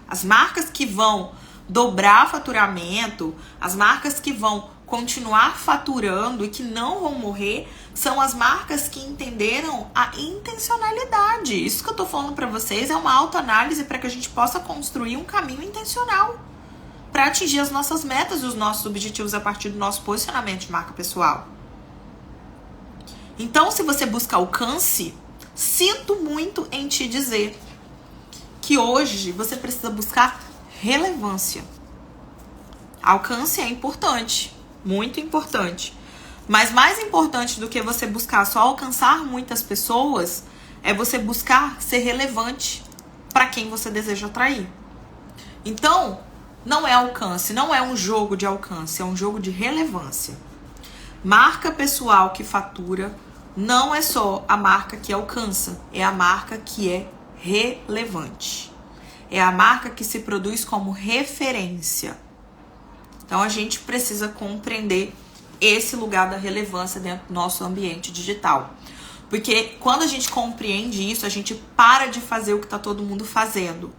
as marcas que vão dobrar faturamento, as marcas que vão continuar faturando e que não vão morrer, são as marcas que entenderam a intencionalidade. Isso que eu tô falando pra vocês é uma autoanálise para que a gente possa construir um caminho intencional para atingir as nossas metas e os nossos objetivos a partir do nosso posicionamento de marca pessoal. Então, se você busca alcance, sinto muito em te dizer que hoje você precisa buscar relevância. Alcance é importante, muito importante. Mas mais importante do que você buscar só alcançar muitas pessoas é você buscar ser relevante para quem você deseja atrair. Então, não é alcance, não é um jogo de alcance, é um jogo de relevância. Marca pessoal que fatura não é só a marca que alcança, é a marca que é relevante. É a marca que se produz como referência. Então, a gente precisa compreender esse lugar da relevância dentro do nosso ambiente digital. Porque quando a gente compreende isso, a gente para de fazer o que está todo mundo fazendo.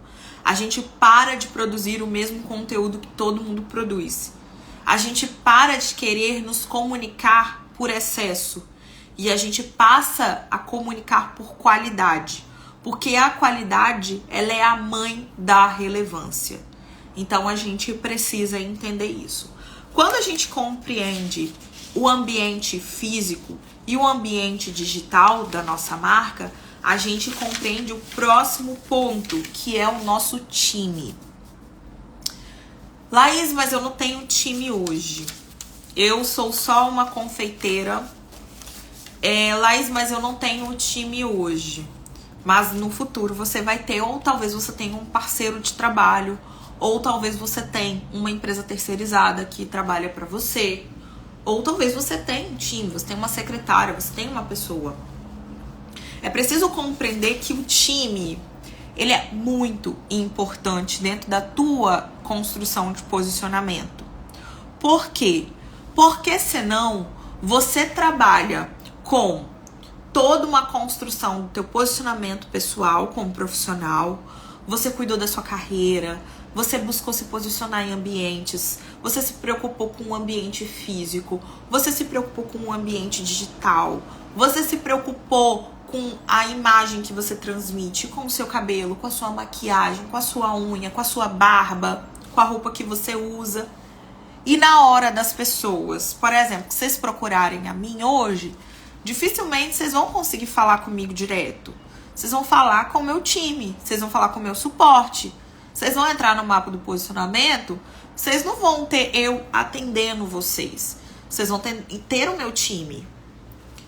A gente para de produzir o mesmo conteúdo que todo mundo produz. A gente para de querer nos comunicar por excesso. E a gente passa a comunicar por qualidade. Porque a qualidade, ela é a mãe da relevância. Então, a gente precisa entender isso. Quando a gente compreende o ambiente físico e o ambiente digital da nossa marca, a gente compreende o próximo ponto, que é o nosso time. Laís, mas eu não tenho time hoje. Eu sou só uma confeiteira. Laís, mas eu não tenho time hoje. Mas no futuro você vai ter, ou talvez você tenha um parceiro de trabalho, Ou talvez você tenha uma empresa terceirizada que trabalha para você. Ou talvez você tenha um time, você tem uma secretária, você tem uma pessoa. É preciso compreender que o time, ele é muito importante dentro da tua construção de posicionamento. Por quê? Porque senão você trabalha com toda uma construção do teu posicionamento pessoal como profissional, você cuidou da sua carreira, você buscou se posicionar em ambientes, você se preocupou com o ambiente físico, você se preocupou com o ambiente digital, você se preocupou com a imagem que você transmite, com o seu cabelo, com a sua maquiagem, com a sua unha, com a sua barba, com a roupa que você usa. E na hora das pessoas, por exemplo, que vocês procurarem a mim hoje, dificilmente vocês vão conseguir falar comigo direto. Vocês vão falar com o meu time, vocês vão falar com o meu suporte. Vocês vão entrar no mapa do posicionamento, vocês não vão ter eu atendendo vocês. Vocês vão ter o meu time.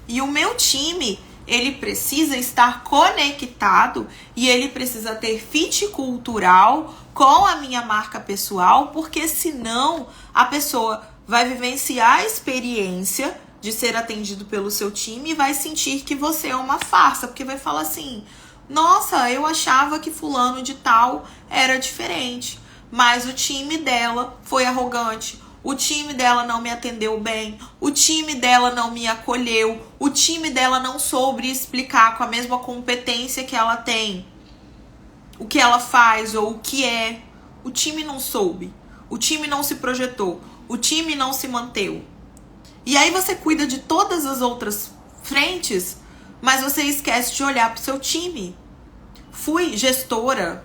E o meu time, ele precisa estar conectado e ele precisa ter fit cultural com a minha marca pessoal, porque senão a pessoa vai vivenciar a experiência de ser atendido pelo seu time e vai sentir que você é uma farsa, porque vai falar assim: nossa, eu achava que fulano de tal era diferente, mas o time dela foi arrogante, o time dela não me atendeu bem, o time dela não me acolheu, o time dela não soube explicar com a mesma competência que ela tem o que ela faz ou o que é. O time não soube, o time não se projetou, o time não se manteve. E aí você cuida de todas as outras frentes, mas você esquece de olhar para o seu time. Fui gestora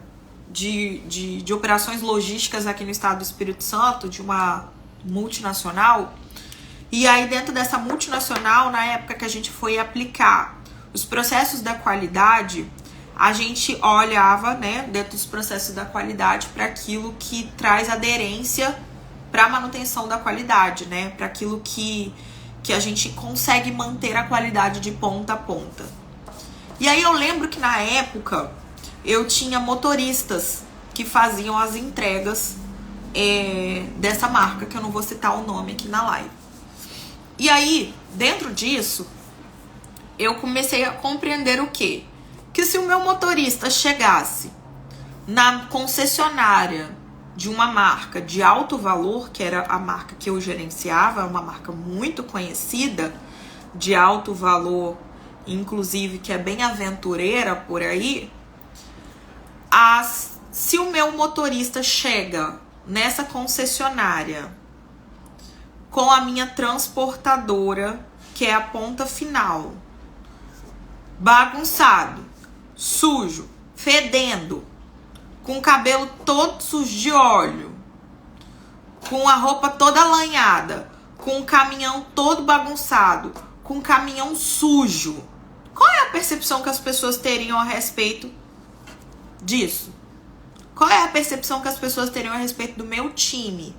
de operações logísticas aqui no estado do Espírito Santo, de uma multinacional. E aí dentro dessa multinacional, na época que a gente foi aplicar os processos da qualidade, a gente olhava, né, dentro dos processos da qualidade para aquilo que traz aderência para a manutenção da qualidade, né? Para aquilo que a gente consegue manter a qualidade de ponta a ponta. E aí eu lembro que na época eu tinha motoristas que faziam as entregas dessa marca, que eu não vou citar o nome aqui na live. E aí, dentro disso, eu comecei a compreender o quê? Que se o meu motorista chegasse na concessionária de uma marca de alto valor, que era a marca que eu gerenciava, uma marca muito conhecida, de alto valor, inclusive que é bem aventureira por aí, se o meu motorista chega nessa concessionária com a minha transportadora, que é a ponta final, bagunçado, sujo, fedendo, com o cabelo todo sujo de óleo, com a roupa toda alanhada, com o caminhão todo bagunçado, com o caminhão sujo. Qual é a percepção que as pessoas teriam a respeito disso? Qual é a percepção que as pessoas teriam a respeito do meu time?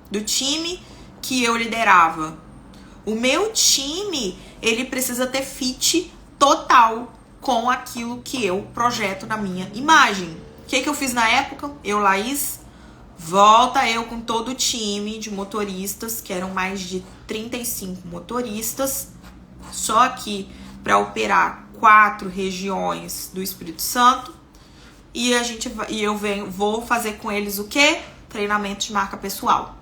Do time que eu liderava? O meu time, ele precisa ter fit total com aquilo que eu projeto na minha imagem. O que eu fiz na época? Eu, Laís, volta eu com todo o time de motoristas, que eram mais de 35 motoristas, só aqui para operar 4 regiões do Espírito Santo. E vou fazer com eles o quê? Treinamento de marca pessoal.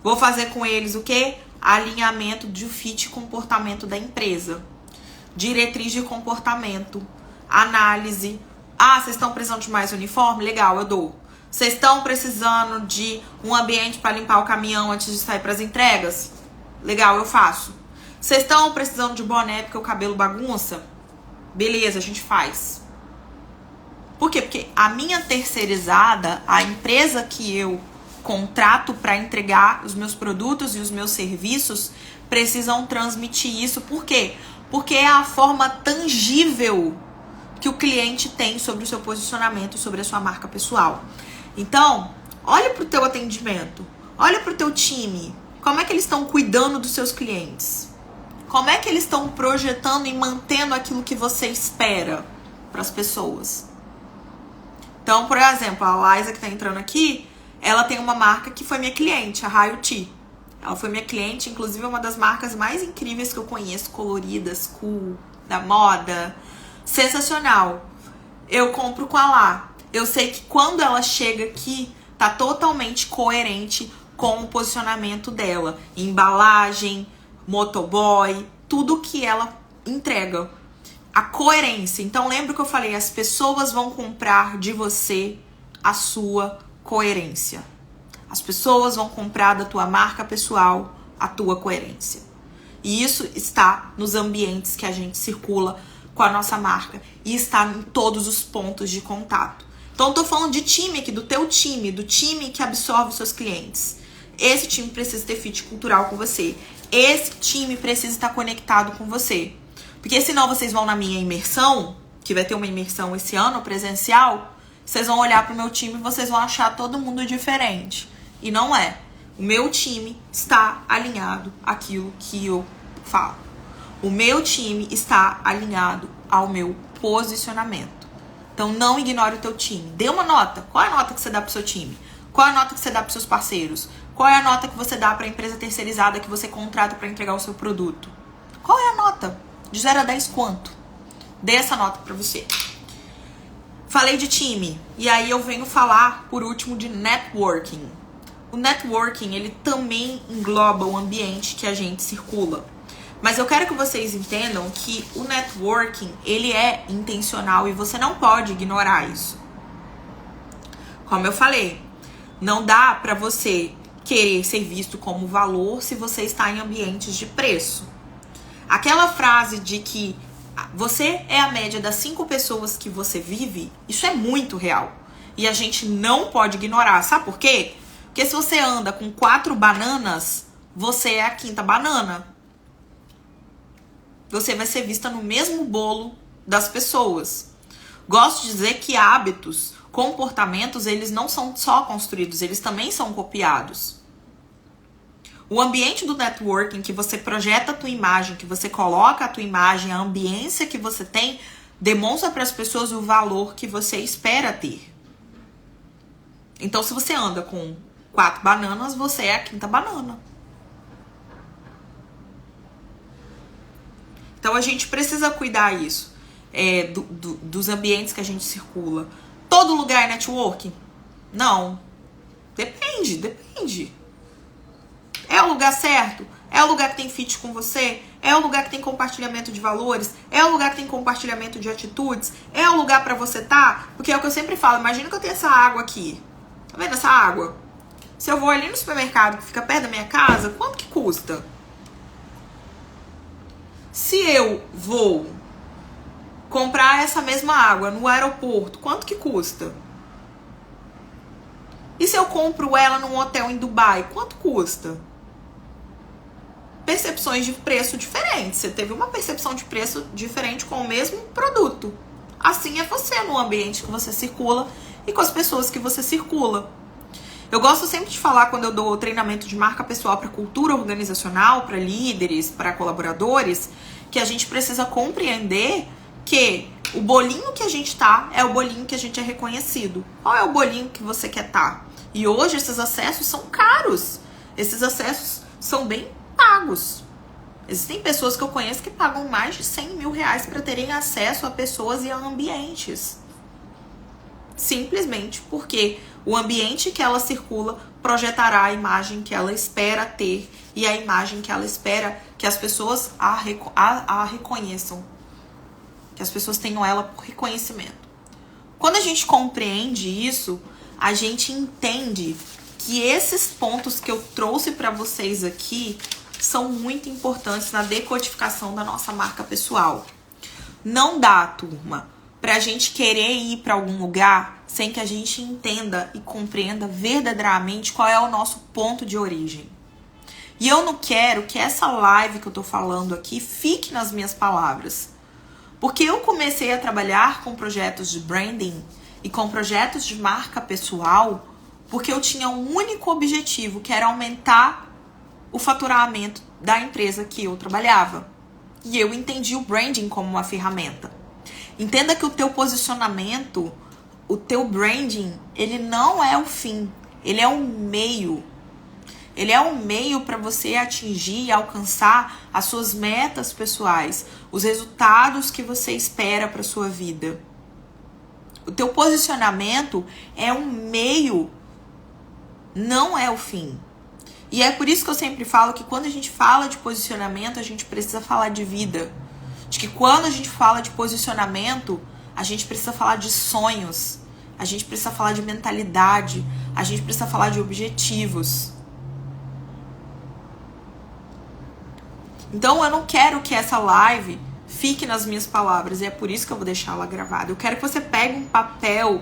Vou fazer com eles o quê? Alinhamento de fit e comportamento da empresa. Diretriz de comportamento. Análise. Ah, vocês estão precisando de mais uniforme? Legal, eu dou. Vocês estão precisando de um ambiente para limpar o caminhão antes de sair para as entregas? Legal, eu faço. Vocês estão precisando de boné porque o cabelo bagunça? Beleza, a gente faz. Por quê? Porque a minha terceirizada, a empresa que eu contrato para entregar os meus produtos e os meus serviços, precisam transmitir isso. Por quê? Porque é a forma tangível que o cliente tem sobre o seu posicionamento, sobre a sua marca pessoal. Então, olha para o teu atendimento, olha para o teu time, como é que eles estão cuidando dos seus clientes? Como é que eles estão projetando e mantendo aquilo que você espera para as pessoas? Então, por exemplo, a Liza que tá entrando aqui, ela tem uma marca que foi minha cliente, a Raio T. Ela foi minha cliente, inclusive é uma das marcas mais incríveis que eu conheço, coloridas, cool, da moda. Sensacional. Eu compro com a Lá. Eu sei que quando ela chega aqui, tá totalmente coerente com o posicionamento dela. Embalagem, motoboy, tudo que ela entrega. A coerência. Então lembra que eu falei, as pessoas vão comprar de você a sua coerência. As pessoas vão comprar da tua marca pessoal a tua coerência. E isso está nos ambientes que a gente circula com a nossa marca e está em todos os pontos de contato. Então eu tô falando de time aqui, do teu time, do time que absorve os seus clientes. Esse time precisa ter fit cultural com você. Esse time precisa estar conectado com você. Porque senão vocês vão na minha imersão, que vai ter uma imersão esse ano presencial, vocês vão olhar pro meu time e vocês vão achar todo mundo diferente. E não é. O meu time está alinhado àquilo que eu falo. O meu time está alinhado ao meu posicionamento. Então não ignore o teu time. Dê uma nota. Qual é a nota que você dá pro seu time? Qual é a nota que você dá pros seus parceiros? Qual é a nota que você dá para a empresa terceirizada que você contrata para entregar o seu produto? Qual é a nota? De 0 a 10 quanto? Dê essa nota para você. Falei de time. E aí eu venho falar, por último, de networking. O networking, ele também engloba o ambiente que a gente circula. Mas eu quero que vocês entendam que o networking, ele é intencional e você não pode ignorar isso. Como eu falei, não dá para você querer ser visto como valor se você está em ambientes de preço. Aquela frase de que você é a média das 5 pessoas que você vive, isso é muito real. E a gente não pode ignorar. Sabe por quê? Porque se você anda com 4 bananas, você é a 5ª banana. Você vai ser vista no mesmo bolo das pessoas. Gosto de dizer que hábitos, comportamentos, eles não são só construídos, eles também são copiados. O ambiente do networking, que você projeta a tua imagem, que você coloca a tua imagem, a ambiência que você tem, demonstra para as pessoas o valor que você espera ter. Então, se você anda com 4 bananas, você é a 5ª banana. Então, a gente precisa cuidar isso, dos ambientes que a gente circula. Todo lugar é networking? Não. Depende. É o lugar certo? É o lugar que tem fit com você? É o lugar que tem compartilhamento de valores? É o lugar que tem compartilhamento de atitudes? É o lugar pra você estar? Porque é o que eu sempre falo, imagina que eu tenho essa água aqui. Tá vendo essa água? Se eu vou ali no supermercado que fica perto da minha casa, quanto que custa? Se eu vou comprar essa mesma água no aeroporto, quanto que custa? E se eu compro ela num hotel em Dubai, quanto custa? Percepções de preço diferentes. Você teve uma percepção de preço diferente com o mesmo produto. Assim é você no ambiente que você circula e com as pessoas que você circula. Eu gosto sempre de falar quando eu dou treinamento de marca pessoal para cultura organizacional, para líderes, para colaboradores, que a gente precisa compreender que o bolinho que a gente tá é o bolinho que a gente é reconhecido. Qual é o bolinho que você quer tá? E hoje esses acessos são caros. Esses acessos são bem pagos. Existem pessoas que eu conheço que pagam mais de 100 mil reais para terem acesso a pessoas e a ambientes. Simplesmente porque o ambiente que ela circula projetará a imagem que ela espera ter e a imagem que ela espera que as pessoas a reconheçam. Que as pessoas tenham ela por reconhecimento. Quando a gente compreende isso, a gente entende que esses pontos que eu trouxe para vocês aqui são muito importantes na decodificação da nossa marca pessoal. Não dá, turma, pra gente querer ir para algum lugar sem que a gente entenda e compreenda verdadeiramente qual é o nosso ponto de origem. E eu não quero que essa live que eu tô falando aqui fique nas minhas palavras. Porque eu comecei a trabalhar com projetos de branding e com projetos de marca pessoal porque eu tinha um único objetivo, que era aumentar o faturamento da empresa que eu trabalhava. E eu entendi o branding como uma ferramenta. Entenda que o teu posicionamento o teu branding, ele não é o fim, ele é um meio. Ele é um meio para você atingir e alcançar as suas metas pessoais, os resultados que você espera para sua vida. O teu posicionamento é um meio, não é o fim. E é por isso que eu sempre falo que quando a gente fala de posicionamento, a gente precisa falar de vida. De que quando a gente fala de posicionamento, a gente precisa falar de sonhos, a gente precisa falar de mentalidade, a gente precisa falar de objetivos. Então eu não quero que essa live fique nas minhas palavras, e é por isso que eu vou deixar ela gravada. Eu quero que você pegue um papel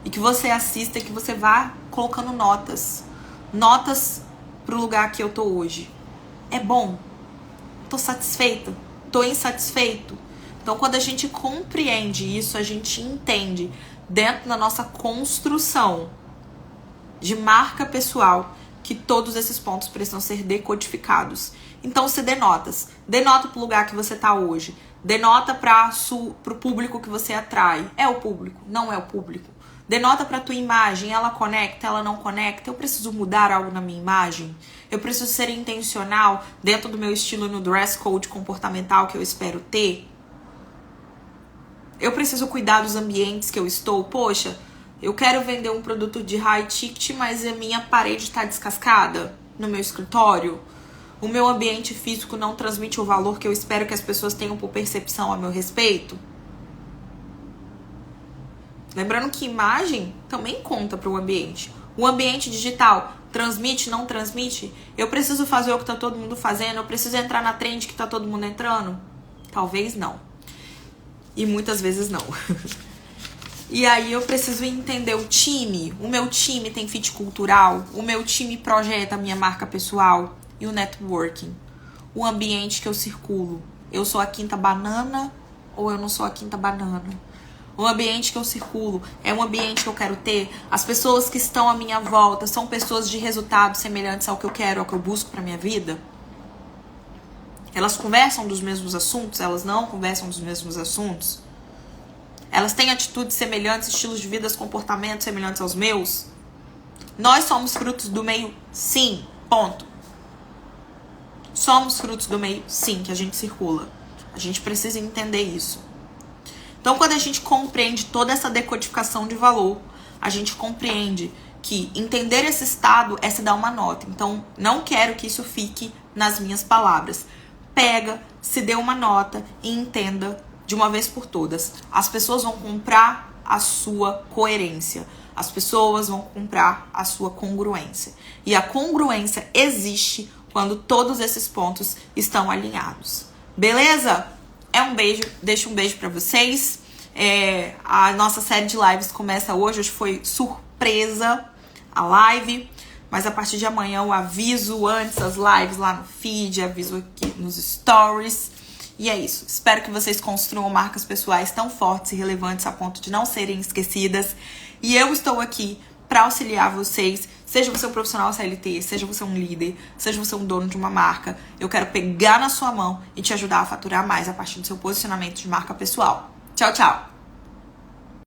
e que você assista e que você vá colocando notas. Notas pro lugar que eu tô hoje. É bom? Tô satisfeita? Tô insatisfeito? Então quando a gente compreende isso, a gente entende dentro da nossa construção de marca pessoal que todos esses pontos precisam ser decodificados. Então você dê notas. Dê nota pro lugar que você tá hoje. Dê nota pro público que você atrai. É o público? Não é o público? Dê nota pra tua imagem. Ela conecta? Ela não conecta? Eu preciso mudar algo na minha imagem? Eu preciso ser intencional dentro do meu estilo no dress code comportamental que eu espero ter? Eu preciso cuidar dos ambientes que eu estou? Poxa, eu quero vender um produto de high ticket, mas a minha parede está descascada no meu escritório. O meu ambiente físico não transmite o valor que eu espero que as pessoas tenham por percepção a meu respeito. Lembrando que imagem também conta para o ambiente. O ambiente digital transmite, não transmite? Eu preciso fazer o que está todo mundo fazendo? Eu preciso entrar na trend que está todo mundo entrando? Talvez não. E muitas vezes não. E aí eu preciso entender o time. O meu time tem fit cultural. O meu time projeta a minha marca pessoal. E o networking. O ambiente que eu circulo. Eu sou a quinta banana ou eu não sou a quinta banana? O ambiente que eu circulo é um ambiente que eu quero ter. As pessoas que estão à minha volta são pessoas de resultados semelhantes ao que eu quero, ao que eu busco para minha vida? Elas conversam dos mesmos assuntos? Elas não conversam dos mesmos assuntos? Elas têm atitudes semelhantes, estilos de vida, comportamentos semelhantes aos meus? Nós somos frutos do meio? Sim. Ponto. Somos frutos do meio? Sim, que a gente circula. A gente precisa entender isso. Então, quando a gente compreende toda essa decodificação de valor, a gente compreende que entender esse estado é se dar uma nota. Então, não quero que isso fique nas minhas palavras. Pega, se dê uma nota e entenda de uma vez por todas. As pessoas vão comprar a sua coerência. As pessoas vão comprar a sua congruência. E a congruência existe quando todos esses pontos estão alinhados. Beleza? É um beijo. Deixo um beijo pra vocês. A nossa série de lives começa hoje. Hoje foi surpresa a live. Mas a partir de amanhã eu aviso antes as lives lá no feed. Aviso aqui nos stories. E é isso. Espero que vocês construam marcas pessoais tão fortes e relevantes a ponto de não serem esquecidas. E eu estou aqui para auxiliar vocês. Seja você um profissional CLT, seja você um líder, seja você um dono de uma marca. Eu quero pegar na sua mão e te ajudar a faturar mais a partir do seu posicionamento de marca pessoal. Tchau, tchau!